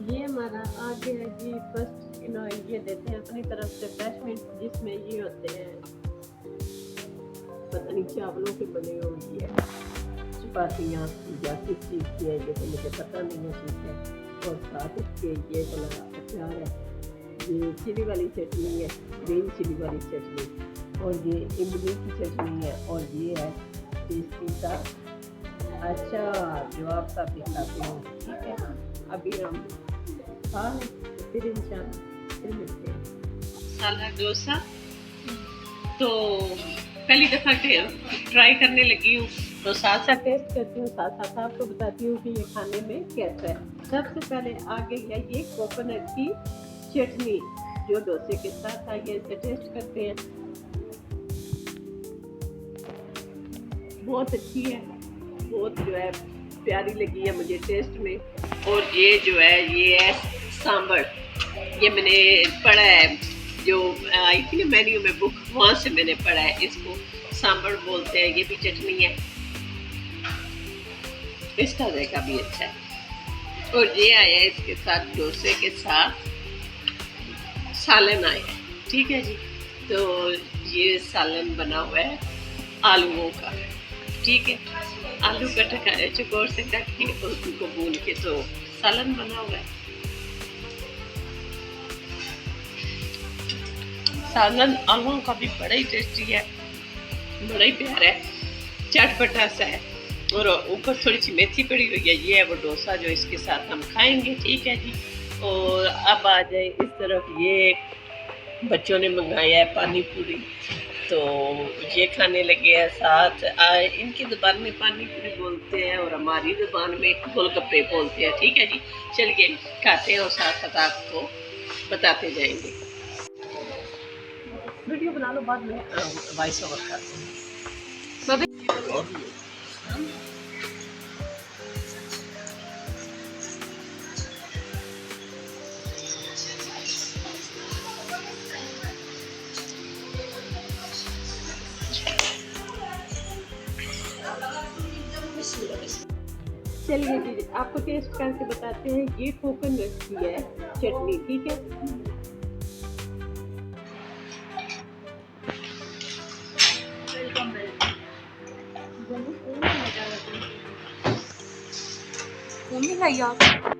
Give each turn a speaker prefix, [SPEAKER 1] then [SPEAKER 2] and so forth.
[SPEAKER 1] ये हमारा आ गया जी फर्स्ट ये देते हैं अपनी तरफ से रिफ्रेशमेंट, जिसमें ये होते हैं पता नहीं चावलों के बने हुए है, चपातियाँ या किस चीज़ की है ये तो मुझे पता नहीं है, ठीक है। और साथ इसके ये बना अचार है, ये चिली वाली चटनी है, ग्रीन चिली वाली चटनी, और ये इमली की चटनी है, और ये है टेस्टी सा अचार जो आप सब दिखाते हो, ठीक है। अभी हम फिर इंशाल्लाह फिर मिलते हैं। मसाला डोसा तो पहली दफ़ा ट्राई करने लगी हूँ, तो साथ साथ टेस्ट करती हूँ, साथ साथ आपको बताती हूँ कि ये खाने में कैसा है। सबसे पहले आ गई है ये कोकोनट की चटनी जो डोसे के साथ आई है, इसे टेस्ट करते हैं। बहुत अच्छी है, बहुत जो है प्यारी लगी है मुझे टेस्ट में। और ये जो है ये है सांभर, ये मैंने पढ़ा है, जो आई थी ना मेन्यू में बुक, वहाँ से मैंने पढ़ा है, इसको सांभर बोलते हैं। ये भी चटनी है, इसका जायका भी अच्छा है। और ये आया है इसके साथ डोसे के साथ सालन आया है, ठीक है जी। तो ये सालन बना हुआ है आलूओं का, ठीक है। आलू का चुकोर से कट के उनको भून के तो सालन बना हुआ है। सालन आलूओं का भी बड़ा ही टेस्टी है, बड़ा ही प्यारा है, चटपटा सा है, और ऊपर थोड़ी सी मेथी पड़ी हुई है। ये है वो डोसा जो इसके साथ हम खाएंगे, ठीक है जी। और अब आ जाए इस तरफ, ये बच्चों ने मंगाया है पानी पूरी, तो ये खाने लगे हैं। साथ इनकी ज़ुबान में पानी पूरी बोलते हैं और हमारी ज़ुबान में गोलगप्पे बोलते हैं, ठीक है जी। चलिए खाते हैं और साथ साथ आपको बताते जाएंगे। वीडियो बना लो, बाद में वॉइस ओवर करते हैं। चलिए जी आपको टेस्ट करके बताते हैं। ये कोकोनट की है चटनी, ठीक है।
[SPEAKER 2] मम्मी लाई आप